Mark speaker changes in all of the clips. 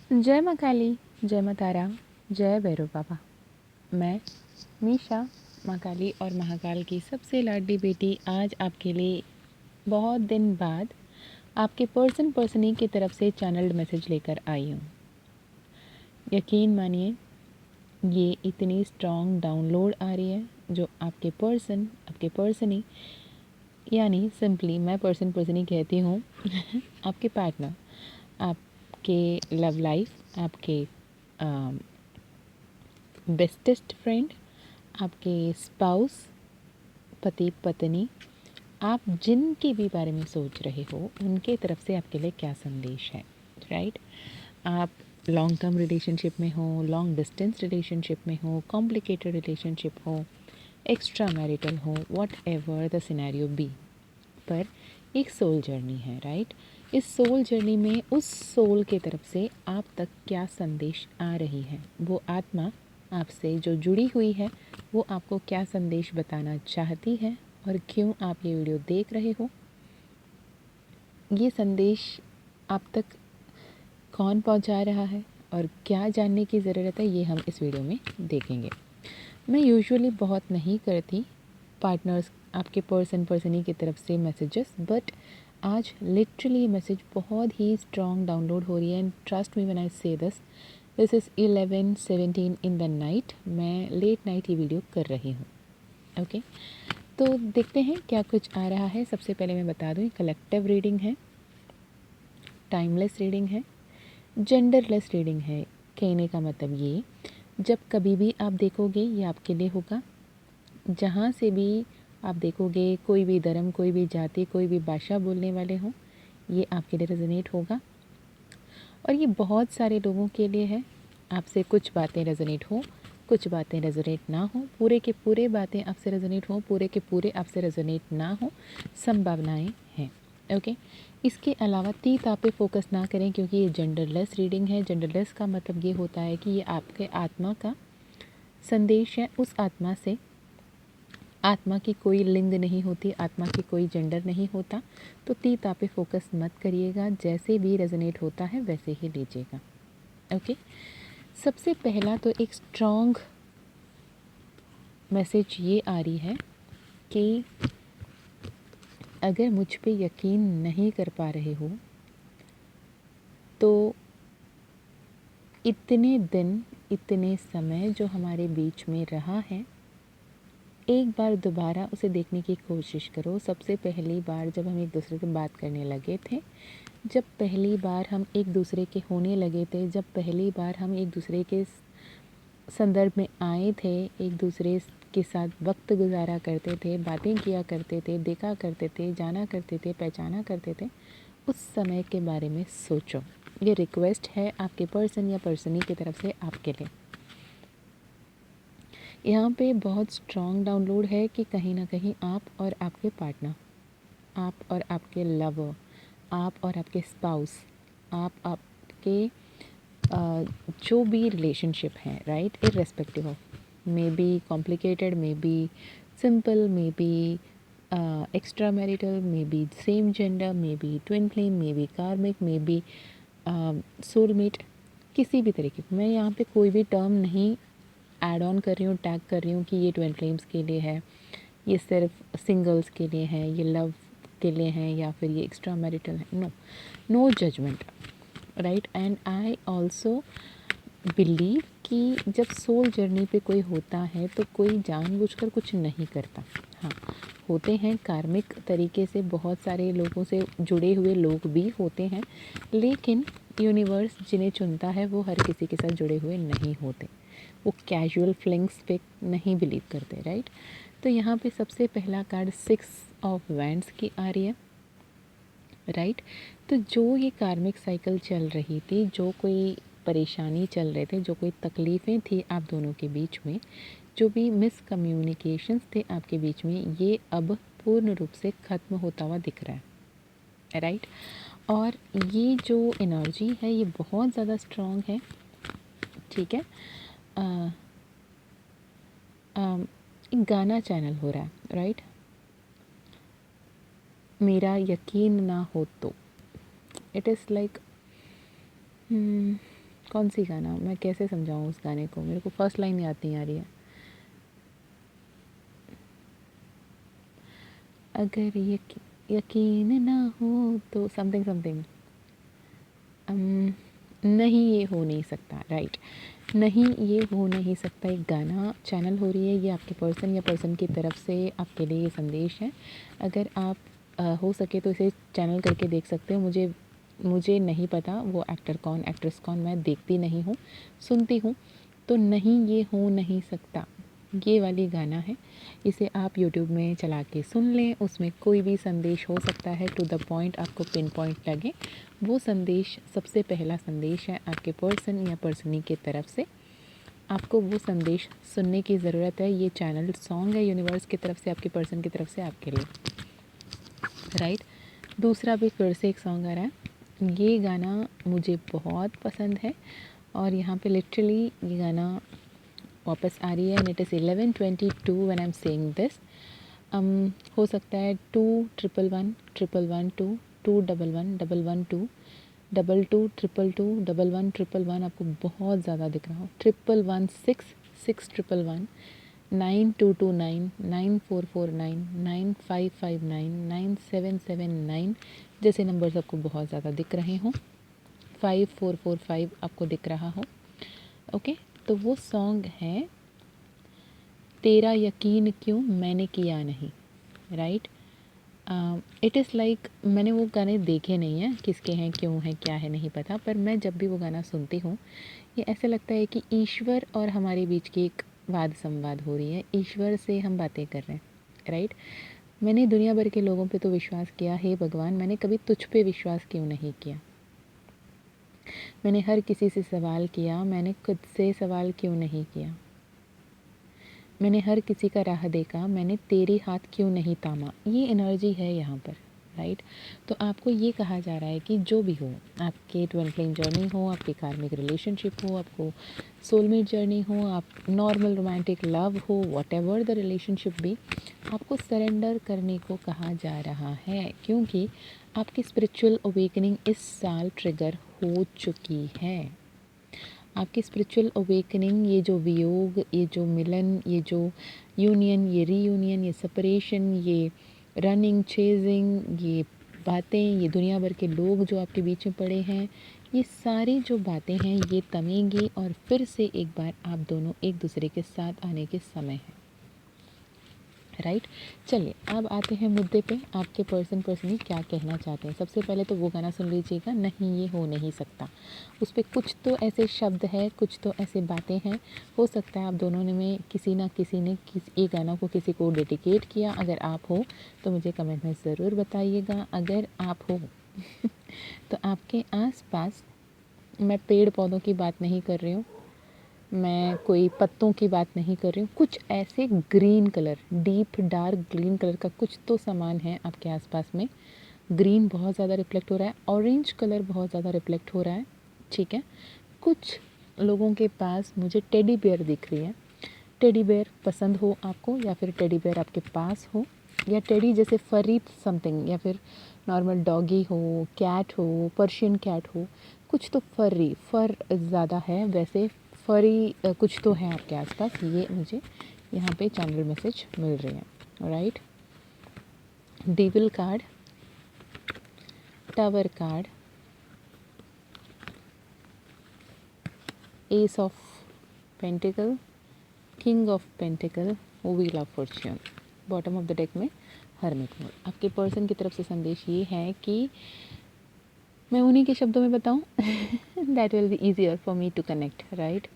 Speaker 1: जय माँ काली, जय माँ तारा, जय भैरव बाबा। मैं मीशा, माँ काली और महाकाल की सबसे लाडली बेटी आज आपके लिए बहुत दिन बाद आपके पर्सनी की तरफ से चैनल्ड मैसेज लेकर आई हूँ। यकीन मानिए ये इतनी स्ट्रॉन्ग डाउनलोड आ रही है जो आपके पर्सनी यानी सिंपली मैं पर्सनी कहती हूँ आपके पार्टनर, आपके लव लाइफ, आपके बेस्टेस्ट फ्रेंड, आपके स्पाउस, पति पत्नी, आप जिनके भी बारे में सोच रहे हो उनके तरफ से आपके लिए क्या संदेश है, राइट? आप लॉन्ग टर्म रिलेशनशिप में हो, लॉन्ग डिस्टेंस रिलेशनशिप में हो, कॉम्प्लिकेटेड रिलेशनशिप हो, एक्स्ट्रा मैरिटल हो, whatever the scenario be, पर एक सोल जर्नी है, राइट? इस सोल जर्नी में उस सोल के तरफ से आप तक क्या संदेश आ रही है, वो आत्मा आपसे जो जुड़ी हुई है वो आपको क्या संदेश बताना चाहती है और क्यों आप ये वीडियो देख रहे हो, ये संदेश आप तक कौन पहुंचा रहा है और क्या जानने की ज़रूरत है, ये हम इस वीडियो में देखेंगे। मैं यूजुअली बहुत नहीं करती पार्टनर्स आपके पर्सनी की तरफ से मैसेजेस, बट आज लिटरली मैसेज बहुत ही स्ट्रॉन्ग डाउनलोड हो रही है and trust me when I say this is 11:17 in the night. मैं लेट नाइट ये वीडियो कर रही हूँ। ओके, तो देखते हैं क्या कुछ आ रहा है। सबसे पहले मैं बता दूँ, कलेक्टिव रीडिंग है, टाइमलेस रीडिंग है, जेंडरलेस रीडिंग है। कहने का मतलब ये, जब कभी भी आप देखोगे ये आपके लिए होगा। जहाँ से भी आप देखोगे, कोई भी धर्म, कोई भी जाति, कोई भी भाषा बोलने वाले हों, ये आपके लिए रेजोनेट होगा। और ये बहुत सारे लोगों के लिए है। आपसे कुछ बातें रेजोनेट हो, कुछ बातें रेजोनेट ना हो, पूरे के पूरे बातें आपसे रेजोनेट हो, पूरे के पूरे आपसे रेजोनेट ना हो, संभावनाएं हैं। ओके, इसके अलावा आप पे फोकस ना करें क्योंकि ये जेंडरलेस रीडिंग है। जेंडरलेस का मतलब ये होता है कि ये आपके आत्मा का संदेश है। उस आत्मा से, आत्मा की कोई लिंग नहीं होती, आत्मा की कोई जेंडर नहीं होता, तो आप पे फोकस मत करिएगा। जैसे भी रेजोनेट होता है वैसे ही लीजिएगा। ओके, सबसे पहला तो एक स्ट्रॉन्ग मैसेज ये आ रही है कि अगर मुझ पे यकीन नहीं कर पा रहे हो तो इतने दिन, इतने समय जो हमारे बीच में रहा है, एक बार दोबारा उसे देखने की कोशिश करो। सबसे पहली बार जब हम एक दूसरे से बात करने लगे थे, जब पहली बार हम एक दूसरे के होने लगे थे, जब पहली बार हम एक दूसरे के संदर्भ में आए थे, एक दूसरे के साथ वक्त गुजारा करते थे, बातें किया करते थे, देखा करते थे, जाना करते थे, पहचाना करते थे, उस समय के बारे में सोचो। ये रिक्वेस्ट है आपके पर्सन या पर्सनी की तरफ से आपके लिए। यहाँ पे बहुत स्ट्रॉन्ग डाउनलोड है कि कहीं ना कहीं आप और आपके पार्टनर, आप और आपके लवर, आप और आपके स्पाउस, आप आपके जो भी रिलेशनशिप है, right, irrespective of, may be complicated, may be simple, may be extra marital, may be same gender, may be twin flame, may be कार्मिक, मे बी सोलमेट, किसी भी तरीके की, मैं यहाँ पे कोई भी टर्म नहीं ऐड ऑन कर रही हूँ, टैग कर रही हूँ कि ये ट्विन फ्लेम्स के लिए है, ये सिर्फ सिंगल्स के लिए है, ये लव के लिए है, या फिर ये एक्स्ट्रा मैरिटल है। No, no judgement, right? And I also believe कि जब सोल जर्नी पे कोई होता है तो कोई जानबूझकर कुछ नहीं करता। हाँ, होते हैं कार्मिक तरीके से, बहुत सारे लोगों से जुड़े हुए लोग भी होते हैं, लेकिन यूनिवर्स जिन्हें चुनता है वो हर किसी के साथ जुड़े हुए नहीं होते। वो कैजुअल फ्लिंग्स पे नहीं बिलीव करते, राइट? तो यहाँ पे सबसे पहला कार्ड 6 ऑफ वैंड्स की आ रही है, राइट? तो जो ये कार्मिक साइकिल चल रही थी, जो कोई परेशानी चल रहे थे, जो कोई तकलीफ़ें थी आप दोनों के बीच में, जो भी मिसकम्युनिकेशंस थे आपके बीच में, ये अब पूर्ण रूप से ख़त्म होता हुआ दिख रहा है, राइट? और ये जो एनर्जी है ये बहुत ज़्यादा स्ट्रॉन्ग है, ठीक है? एक गाना चैनल हो रहा है, राइट? मेरा यकीन ना हो तो, इट इज़ लाइक कौन सी गाना, मैं कैसे समझाऊँ उस गाने को, मेरे को फर्स्ट लाइन याद नहीं आ रही है। अगर यकीन ना हो तो समथिंग समथिंग, नहीं ये हो नहीं सकता, राइट। नहीं ये हो नहीं सकता एक गाना चैनल हो रही है, ये आपके पर्सन या पर्सन की तरफ से आपके लिए ये संदेश है। अगर आप हो सके तो इसे चैनल करके देख सकते हो। मुझे नहीं पता वो एक्टर कौन एक्ट्रेस कौन, मैं देखती नहीं हूँ, सुनती हूँ। तो नहीं ये हो नहीं सकता, ये वाली गाना है। इसे आप यूट्यूब में चला के सुन लें, उसमें कोई भी संदेश हो सकता है, टू द पॉइंट आपको पिन पॉइंट लगे। वो संदेश सबसे पहला संदेश है आपके पर्सन या पर्सनी की तरफ से। आपको वो संदेश सुनने की ज़रूरत है। ये चैनल सॉन्ग है यूनिवर्स की तरफ से, आपके पर्सन की तरफ से आपके लिए, राइट। दूसरा भी फिर से एक सॉन्ग आ रहा है, ये गाना मुझे बहुत पसंद है और यहाँ पे लिटरली ये गाना वापस आ रही है and it is 11:22 when I am saying this. हो सकता है 2111112 2111112 22222 आपको बहुत ज़्यादा दिख रहा हो, 1116 9229 9449 9559 9779 जैसे नंबर्स आपको बहुत ज़्यादा दिख रहे हों, 5445 आपको दिख रहा हो। ओके, तो वो सॉन्ग है तेरा यकीन क्यों मैंने किया नहीं, राइट। इट इज़ लाइक मैंने वो गाने देखे नहीं हैं, किसके हैं, क्यों हैं, क्या है, नहीं पता, पर मैं जब भी वो गाना सुनती हूँ ये ऐसा लगता है कि ईश्वर और हमारे बीच की एक वाद संवाद हो रही है, ईश्वर से हम बातें कर रहे हैं, राइट। मैंने दुनिया भर के लोगों पे तो विश्वास किया, हे भगवान मैंने कभी तुझ पे विश्वास क्यों नहीं किया। मैंने हर किसी से सवाल किया, मैंने खुद से सवाल क्यों नहीं किया। मैंने हर किसी का राह देखा, मैंने तेरे हाथ क्यों नहीं थामा। ये एनर्जी है यहाँ पर, राइट। तो आपको ये कहा जा रहा है कि जो भी हो, आपके ट्विन फ्लेम जर्नी हो, आपकी कार्मिक रिलेशनशिप हो, आपको सोलमेट जर्नी हो, आप नॉर्मल रोमांटिक लव हो, व्हाटएवर द रिलेशनशिप भी, आपको सरेंडर करने को कहा जा रहा है, क्योंकि आपकी स्पिरिचुअल अवेकनिंग इस साल ट्रिगर हो चुकी है। आपकी स्पिरिचुअल अवेकनिंग, ये जो वियोग, ये जो मिलन, ये जो यूनियन, ये रीयूनियन, ये सेपरेशन, ये रनिंग चेजिंग, ये बातें, ये दुनिया भर के लोग जो आपके बीच में पड़े हैं, ये सारी जो बातें हैं ये तमेंगी और फिर से एक बार आप दोनों एक दूसरे के साथ आने के समय है, राइट। चलिए अब आते हैं मुद्दे पे, आपके पर्सनली क्या कहना चाहते हैं। सबसे पहले तो वो गाना सुन लीजिएगा, नहीं ये हो नहीं सकता। उस पर कुछ तो ऐसे शब्द है, कुछ तो ऐसे बातें हैं, हो सकता है आप दोनों ने में किसी ना किसी ने ये गाना को किसी को डेडिकेट किया। अगर आप हो तो मुझे कमेंट में ज़रूर बताइएगा। अगर आप हो तो आपके आसपास, मैं पेड़ पौधों की बात नहीं कर रही हूँ, मैं कोई पत्तों की बात नहीं कर रही हूँ, कुछ ऐसे green colour, deep dark green colour का कुछ तो सामान है आपके आसपास में। ग्रीन बहुत ज़्यादा रिफ्लेक्ट हो रहा है, ऑरेंज कलर बहुत ज़्यादा रिफ्लेक्ट हो रहा है, ठीक है। कुछ लोगों के पास मुझे टेडी बेयर दिख रही है। टेडी बेयर पसंद हो आपको, या फिर टेडी बेयर आपके पास हो, या टेडी जैसे फरी समथिंग, या फिर नॉर्मल डॉगी हो, कैट हो, पर्शियन कैट हो, कुछ तो फर ज़्यादा है वैसे, फरी कुछ तो है आपके आसपास, ये मुझे यहाँ पे चैनल मैसेज मिल रहे हैं, right. Devil card, tower card, S of pentacle, king of pentacle, wheel of Fortune, bottom of the deck में हर्मिट मोड। आपके पर्सन की तरफ से संदेश ये है कि मैं उन्हीं के शब्दों में बताऊं that will be easier for me to connect, right.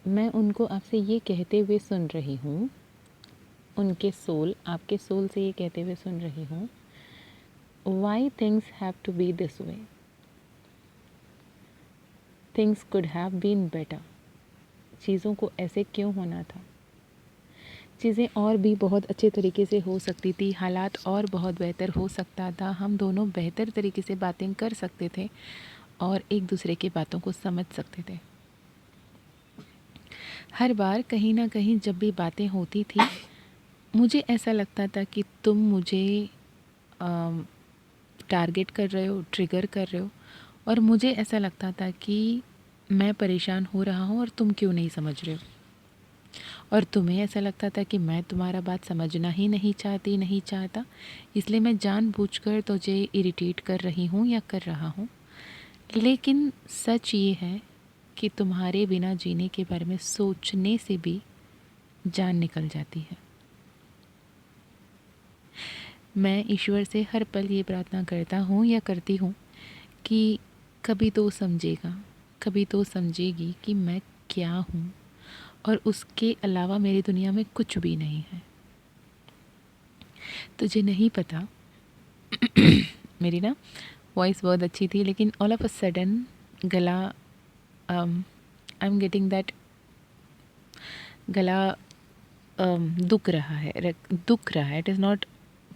Speaker 1: मैं उनको आपसे ये कहते हुए सुन रही हूँ, उनके सोल, आपके सोल से ये कहते हुए सुन रही हूँ, why things have to be this way, things could have been better. चीज़ों को ऐसे क्यों होना था, चीज़ें और भी बहुत अच्छे तरीके से हो सकती थी, हालात और बहुत बेहतर हो सकता था, हम दोनों बेहतर तरीके से बातें कर सकते थे और एक दूसरे की बातों को समझ सकते थे। हर बार कहीं ना कहीं जब भी बातें होती थी, मुझे ऐसा लगता था कि तुम मुझे टारगेट कर रहे हो, ट्रिगर कर रहे हो, और मुझे ऐसा लगता था कि मैं परेशान हो रहा हूँ और तुम क्यों नहीं समझ रहे हो, और तुम्हें ऐसा लगता था कि मैं तुम्हारा बात समझना ही नहीं चाहता, इसलिए मैं जानबूझकर तुझे इरिटेट कर रही हूँ या कर रहा हूँ। लेकिन सच ये है कि तुम्हारे बिना जीने के बारे में सोचने से भी जान निकल जाती है। मैं ईश्वर से हर पल ये प्रार्थना करता हूँ या करती हूँ कि कभी तो समझेगा, कभी तो समझेगी कि मैं क्या हूँ, और उसके अलावा मेरी दुनिया में कुछ भी नहीं है। तुझे नहीं पता, मेरी ना वॉइस बहुत अच्छी थी, लेकिन ऑल ऑफ अ सडन गला, आई एम गेटिंग दैट, गला दुख रहा है, it is not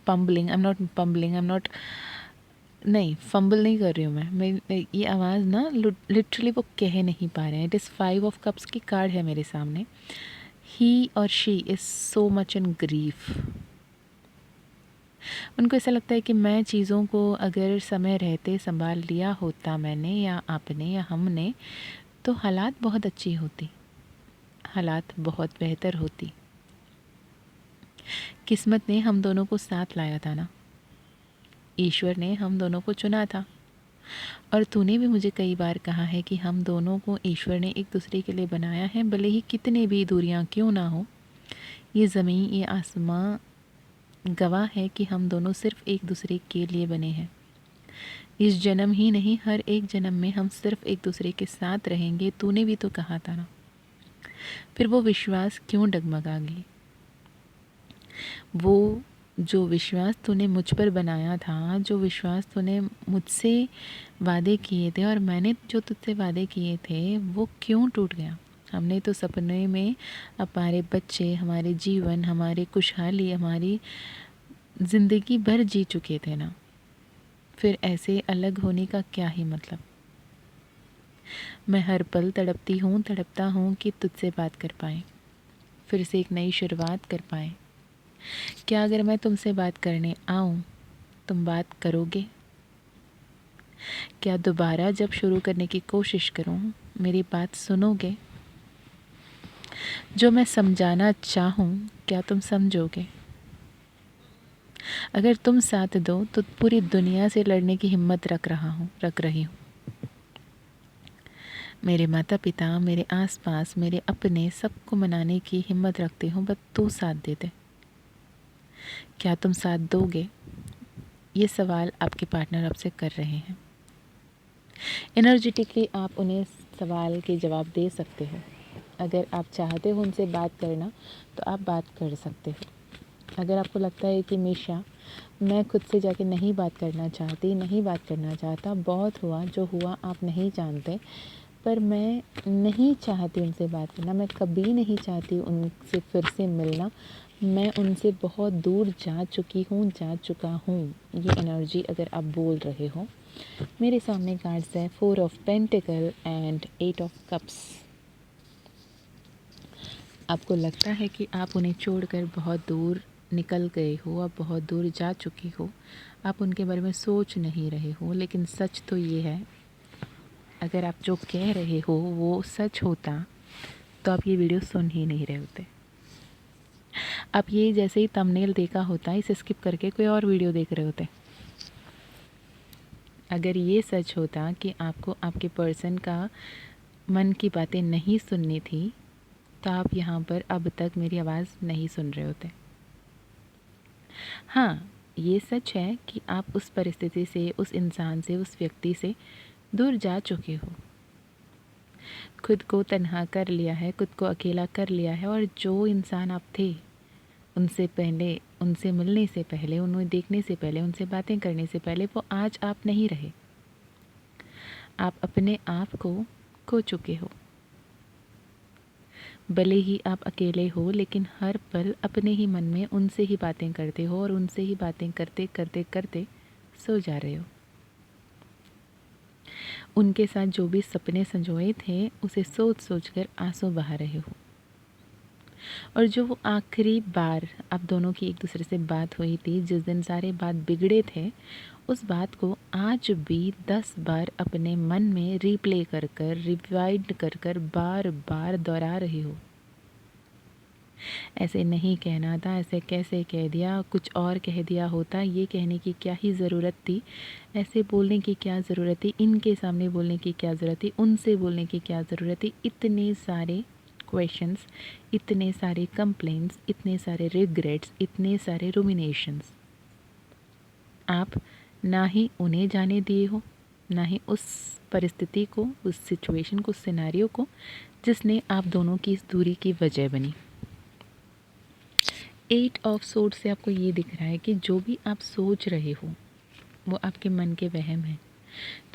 Speaker 1: fumbling, I am not fumbling, I am not, नहीं फंबल नहीं कर रही हूँ मैं ये आवाज़ ना लिटरली वो कह नहीं पा रहे हैं। इट इज़ 5 ऑफ कप्स की कार्ड है मेरे सामने। ही और she is so much in grief. उनको ऐसा लगता है कि मैं चीज़ों को अगर समय रहते संभाल लिया होता मैंने या आपने या हमने, तो हालात बहुत अच्छी होती, हालात बहुत बेहतर होती। किस्मत ने हम दोनों को साथ लाया था ना, ईश्वर ने हम दोनों को चुना था। और तूने भी मुझे कई बार कहा है कि हम दोनों को ईश्वर ने एक दूसरे के लिए बनाया है, भले ही कितने भी दूरियां क्यों ना हो। ये ज़मीन, ये आसमां गवाह है कि हम दोनों सिर्फ़ एक दूसरे के लिए बने हैं। इस जन्म ही नहीं, हर एक जन्म में हम सिर्फ़ एक दूसरे के साथ रहेंगे। तूने भी तो कहा था ना, फिर वो विश्वास क्यों डगमगा गई? वो जो विश्वास तूने मुझ पर बनाया था, जो विश्वास तूने मुझसे वादे किए थे और मैंने जो तुझसे वादे किए थे, वो क्यों टूट गया? हमने तो सपने में हमारे बच्चे, हमारे जीवन, हमारे खुशहाली, हमारी ज़िंदगी भर जी चुके थे ना, फिर ऐसे अलग होने का क्या ही मतलब? मैं हर पल तड़पता हूँ कि तुझसे बात कर पाएँ, फिर से एक नई शुरुआत कर पाएँ। क्या अगर मैं तुमसे बात करने आऊँ, तुम बात करोगे? क्या दोबारा जब शुरू करने की कोशिश करूँ, मेरी बात सुनोगे? जो मैं समझाना चाहूँ, क्या तुम समझोगे? अगर तुम साथ दो तो पूरी दुनिया से लड़ने की हिम्मत रख रही हूँ। मेरे माता पिता, मेरे आसपास, मेरे अपने, सबको मनाने की हिम्मत रखती हूँ, बस तू साथ दे दे। क्या तुम साथ दोगे? ये सवाल आपके पार्टनर आपसे कर रहे हैं। एनर्जेटिकली आप उन्हें सवाल के जवाब दे सकते हो। अगर आप चाहते हो उनसे बात करना, तो आप बात कर सकते हो। अगर आपको लगता है कि मीशा, मैं खुद से जाके नहीं बात करना चाहता, बहुत हुआ जो हुआ आप नहीं जानते, पर मैं नहीं चाहती उनसे बात करना, मैं कभी नहीं चाहती उनसे फिर से मिलना, मैं उनसे बहुत दूर जा चुका हूँ, ये एनर्जी अगर आप बोल रहे हो। मेरे सामने कार्ड्स है 4 of pentacle and 8 of cups. आपको लगता है कि आप उन्हें छोड़कर बहुत दूर निकल गए हो, आप बहुत दूर जा चुकी हो, आप उनके बारे में सोच नहीं रहे हो, लेकिन सच तो ये है, अगर आप जो कह रहे हो वो सच होता तो आप ये वीडियो सुन ही नहीं रहे होते। आप ये जैसे ही थंबनेल देखा होता, इसे स्किप करके कोई और वीडियो देख रहे होते। अगर ये सच होता कि आपको आपके पर्सन का मन की बातें नहीं सुननी थी, तो आप यहाँ पर अब तक मेरी आवाज़ नहीं सुन रहे होते। हाँ, ये सच है कि आप उस परिस्थिति से, उस इंसान से, उस व्यक्ति से दूर जा चुके हो, खुद को तन्हा कर लिया है, खुद को अकेला कर लिया है, और जो इंसान आप थे उनसे पहले, उनसे मिलने से पहले, उन्हें देखने से पहले, उनसे बातें करने से पहले, वो आज आप नहीं रहे। आप अपने आप को खो चुके हो। भले ही आप अकेले हो, लेकिन हर पल अपने ही मन में उनसे ही बातें करते हो, और उनसे ही बातें करते करते करते सो जा रहे हो। उनके साथ जो भी सपने संजोए थे, उसे सोच सोच कर आंसू बहा रहे हो। और जो वो आखिरी बार आप दोनों की एक दूसरे से बात हुई थी, जिस दिन सारे बात बिगड़े थे, उस बात को आज भी 10 बार अपने मन में रिप्ले कर कर, रिवाइंड कर कर बार बार दोहरा रहे हो। ऐसे नहीं कहना था, ऐसे कैसे कह दिया, कुछ और कह दिया होता, ये कहने की क्या ही ज़रूरत थी, ऐसे बोलने की क्या ज़रूरत थी, इनके सामने बोलने की क्या ज़रूरत थी, उनसे बोलने की क्या ज़रूरत थी। इतने सारे क्वेश्चंस, इतने सारे कंप्लेंट्स, इतने सारे रिग्रेट्स, इतने सारे रुमिनेशंस आप ना ही उन्हें जाने दिए हो, ना ही उस परिस्थिति को, उस सिचुएशन को, उस सिनेरियो को जिसने आप दोनों की इस दूरी की वजह बनी। 8 ऑफ सोर्ड्स से आपको ये दिख रहा है कि जो भी आप सोच रहे हो वो आपके मन के वहम है।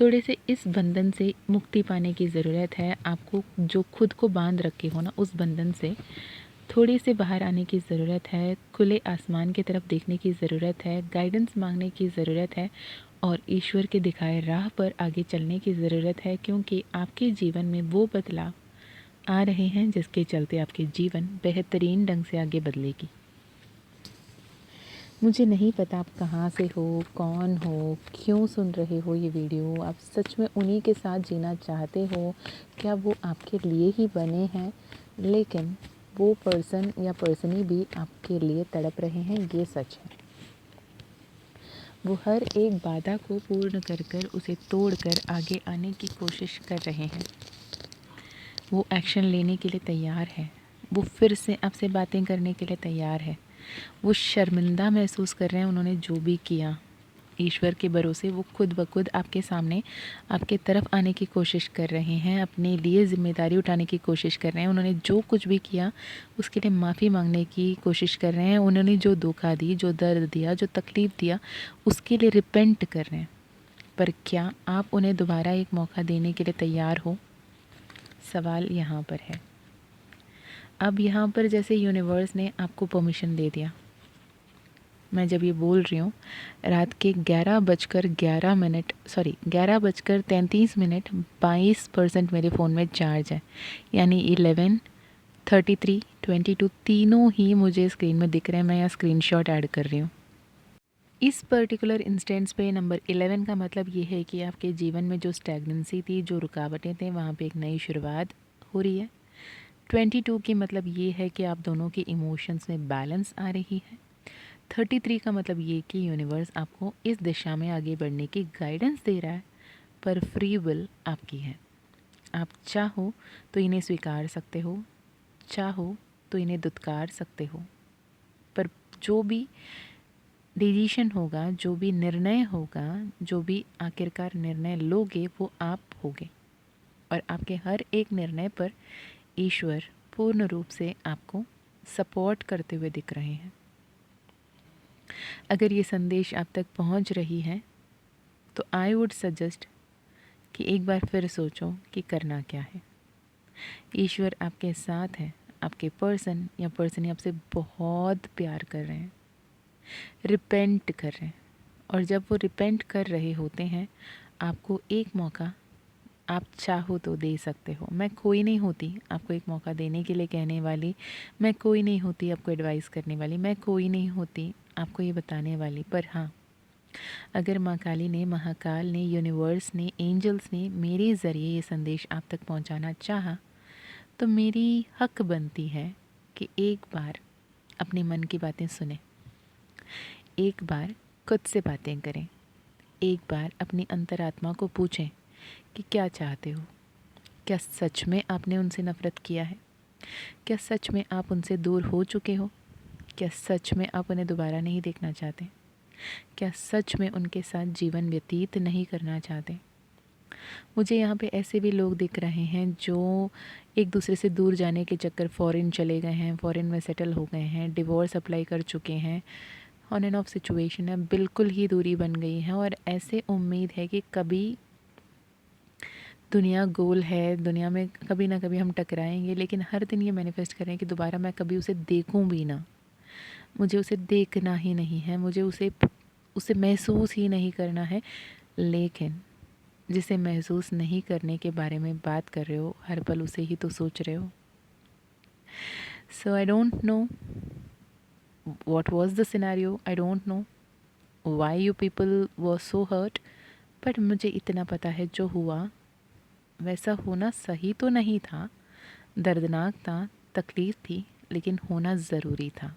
Speaker 1: थोड़े से इस बंधन से मुक्ति पाने की ज़रूरत है आपको। जो खुद को बांध रखे हो ना, उस बंधन से थोड़े से बाहर आने की ज़रूरत है। खुले आसमान की तरफ देखने की ज़रूरत है, गाइडेंस मांगने की ज़रूरत है और ईश्वर के दिखाए राह पर आगे चलने की ज़रूरत है, क्योंकि आपके जीवन में वो बदलाव आ रहे हैं जिसके चलते आपके जीवन बेहतरीन ढंग से आगे बदलेगी। मुझे नहीं पता आप कहाँ से हो, कौन हो, क्यों सुन रहे हो ये वीडियो, आप सच में उन्हीं के साथ जीना चाहते हो, क्या वो आपके लिए ही बने हैं, लेकिन वो पर्सन या पर्सनी भी आपके लिए तड़प रहे हैं, ये सच है। वो हर एक बाधा को पूर्ण कर कर, उसे तोड़ कर आगे आने की कोशिश कर रहे हैं। वो एक्शन लेने के लिए तैयार है, वो फिर से आपसे बातें करने के लिए तैयार है। वो शर्मिंदा महसूस कर रहे हैं उन्होंने जो भी किया। ईश्वर के भरोसे वो खुद ब खुद आपके सामने, आपके तरफ आने की कोशिश कर रहे हैं, अपने लिए ज़िम्मेदारी उठाने की कोशिश कर रहे हैं। उन्होंने जो कुछ भी किया उसके लिए माफ़ी मांगने की कोशिश कर रहे हैं। उन्होंने जो धोखा दी, जो दर्द दिया, जो तकलीफ़ दिया, उसके लिए रिपेंट कर रहे हैं। पर क्या आप उन्हें दोबारा एक मौका देने के लिए तैयार हो? सवाल यहाँ पर है। अब यहाँ पर जैसे यूनिवर्स ने आपको परमिशन दे दिया, मैं जब ये बोल रही हूँ रात के 11:33 22% मेरे फ़ोन में चार्ज है, यानी 11, 33, 22 तीनों ही मुझे स्क्रीन में दिख रहे हैं। मैं यहाँ स्क्रीनशॉट ऐड कर रही हूँ। इस पर्टिकुलर इंस्टेंस पे नंबर 11 का मतलब ये है कि आपके जीवन में जो स्टैग्नेंसी थी, जो रुकावटें थे, वहाँ पे एक नई शुरुआत हो रही है। 22 की मतलब ये है कि आप दोनों के इमोशंस में बैलेंस आ रही है। 33 का मतलब ये कि यूनिवर्स आपको इस दिशा में आगे बढ़ने की गाइडेंस दे रहा है, पर फ्री विल आपकी है। आप चाहो तो इन्हें स्वीकार सकते हो, चाहो तो इन्हें दुत्कार सकते हो, पर जो भी डिसीजन होगा, जो भी निर्णय होगा, जो भी आखिरकार निर्णय लोगे, वो आप होगे। और आपके हर एक निर्णय पर ईश्वर पूर्ण रूप से आपको सपोर्ट करते हुए दिख रहे हैं। अगर ये संदेश आप तक पहुंच रही है तो आई वुड सजेस्ट कि एक बार फिर सोचो कि करना क्या है। ईश्वर आपके साथ है, आपके पर्सन या पर्सन आपसे बहुत प्यार कर रहे हैं, रिपेंट कर रहे हैं। और जब वो रिपेंट कर रहे होते हैं, आपको एक मौका आप चाहो तो दे सकते हो। मैं कोई नहीं होती आपको एक मौका देने के लिए कहने वाली, मैं कोई नहीं होती आपको एडवाइस करने वाली, मैं कोई नहीं होती आपको ये बताने वाली। पर हाँ, अगर माँ काली ने, महाकाल ने, यूनिवर्स ने, एंजल्स ने मेरे ज़रिए ये संदेश आप तक पहुँचाना चाहा, तो मेरी हक बनती है कि एक बार अपने मन की बातें सुने, एक बार खुद से बातें करें, एक बार अपनी अंतरात्मा को पूछें कि क्या चाहते हो। क्या सच में आपने उनसे नफ़रत किया है? क्या सच में आप उनसे दूर हो चुके हो? क्या सच में आप उन्हें दोबारा नहीं देखना चाहते? क्या सच में उनके साथ जीवन व्यतीत नहीं करना चाहते? मुझे यहाँ पे ऐसे भी लोग दिख रहे हैं जो एक दूसरे से दूर जाने के चक्कर फ़ॉरेन चले गए हैं, फ़ॉरेन में सेटल हो गए हैं, डिवोर्स अप्लाई कर चुके हैं, ऑन एंड ऑफ सिचुएशन है, बिल्कुल ही दूरी बन गई है। और ऐसे उम्मीद है कि कभी दुनिया गोल है, दुनिया में कभी ना कभी हम टकराएंगे, लेकिन हर दिन ये मैनिफेस्ट करें कि दोबारा मैं कभी उसे देखूं भी ना, मुझे उसे देखना ही नहीं है, मुझे उसे महसूस ही नहीं करना है। लेकिन जिसे महसूस नहीं करने के बारे में बात कर रहे हो, हर पल उसे ही तो सोच रहे हो। So I don't know what was the scenario. I don't know why you people were so hurt. But मुझे इतना पता है जो हुआ वैसा होना सही तो नहीं था, दर्दनाक था, तकलीफ़ थी, लेकिन होना ज़रूरी था।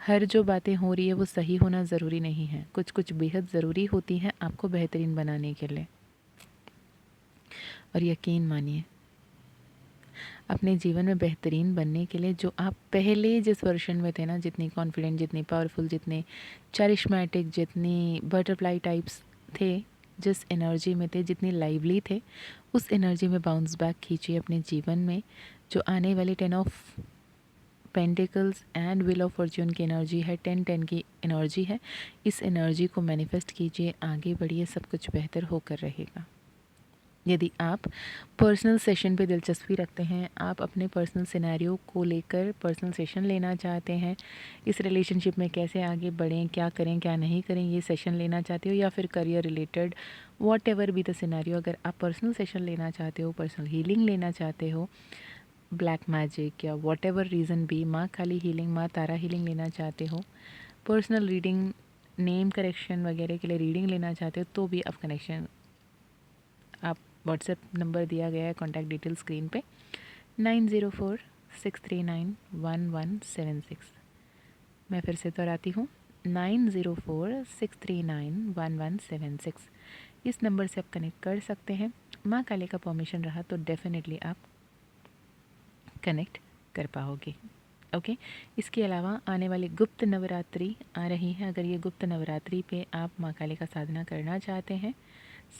Speaker 1: हर जो बातें हो रही है वो सही होना ज़रूरी नहीं है, कुछ कुछ बेहद ज़रूरी होती हैं आपको बेहतरीन बनाने के लिए। और यकीन मानिए, अपने जीवन में बेहतरीन बनने के लिए जो आप पहले जिस वर्शन में थे ना, जितनी कॉन्फिडेंट, जितनी पावरफुल, जितने चरिश्मेटिक, जितनी बटरफ्लाई टाइप्स थे, जिस एनर्जी में थे, जितनी लाइवली थे, उस एनर्जी में बाउंस बैक कीजिए अपने जीवन में। जो आने वाली 10 of pentacles and wheel of Fortune की एनर्जी है, 10-10 की एनर्जी है, इस एनर्जी को मैनिफेस्ट कीजिए, आगे बढ़िए, सब कुछ बेहतर होकर रहेगा। यदि आप पर्सनल सेशन पे दिलचस्पी रखते हैं, आप अपने पर्सनल सिनेरियो को लेकर पर्सनल सेशन लेना चाहते हैं, इस रिलेशनशिप में कैसे आगे बढ़ें, क्या करें, क्या नहीं करें, ये सेशन लेना चाहते हो, या फिर career related what ever be the scenario, अगर आप पर्सनल सेशन लेना चाहते हो, पर्सनल हीलिंग लेना चाहते हो, ब्लैक मैजिक या वॉट एवर रीज़न भी, माँ काली हीलिंग, माँ तारा हीलिंग लेना चाहते हो, पर्सनल रीडिंग, नेम करेक्शन वगैरह के लिए रीडिंग लेना चाहते हो, तो भी आप कनेक्शन, आप व्हाट्सएप नंबर दिया गया है, कॉन्टैक्ट डिटेल स्क्रीन पे 9046391176। मैं फिर से दोहराती हूँ 9046391176। इस नंबर से आप कनेक्ट कर सकते हैं। माँ काली का परमिशन रहा तो डेफिनेटली आप कनेक्ट कर पाओगे। ओके इसके अलावा आने वाली गुप्त नवरात्रि आ रही है। अगर ये गुप्त नवरात्रि पे आप माँ काली का साधना करना चाहते हैं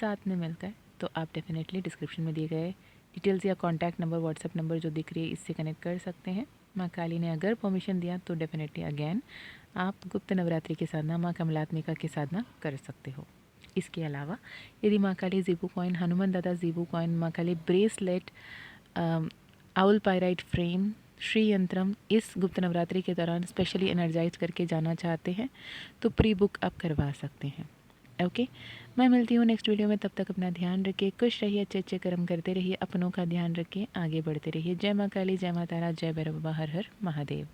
Speaker 1: साथ में मिलकर, तो आप डेफिनेटली डिस्क्रिप्शन में दिए गए डिटेल्स या कॉन्टैक्ट नंबर, व्हाट्सएप नंबर जो दिख रही है, इससे कनेक्ट कर सकते हैं। माँ काली ने अगर परमिशन दिया तो डेफिनेटली अगेन आप गुप्त नवरात्रि की साधना, माँ कमलात्मिका की साधना कर सकते हो। इसके अलावा यदि माँ काली ज़ीबू कॉइन, हनुमान दादा ज़ीबू कॉइन, माँ Kali bracelet, owl pyrite frame, Shri Yantram इस गुप्त नवरात्रि के दौरान स्पेशली एनर्जाइज करके जाना चाहते हैं तो प्री बुक आप करवा सकते हैं। ओके मैं मिलती हूँ नेक्स्ट वीडियो में। तब तक अपना ध्यान रखिए, खुश रहिए, अच्छे अच्छे कर्म करते रहिए, अपनों का ध्यान रखिए, आगे बढ़ते रहिए। जय माँ काली, जय माँ तारा, जय भैरव बाबा, हर हर महादेव।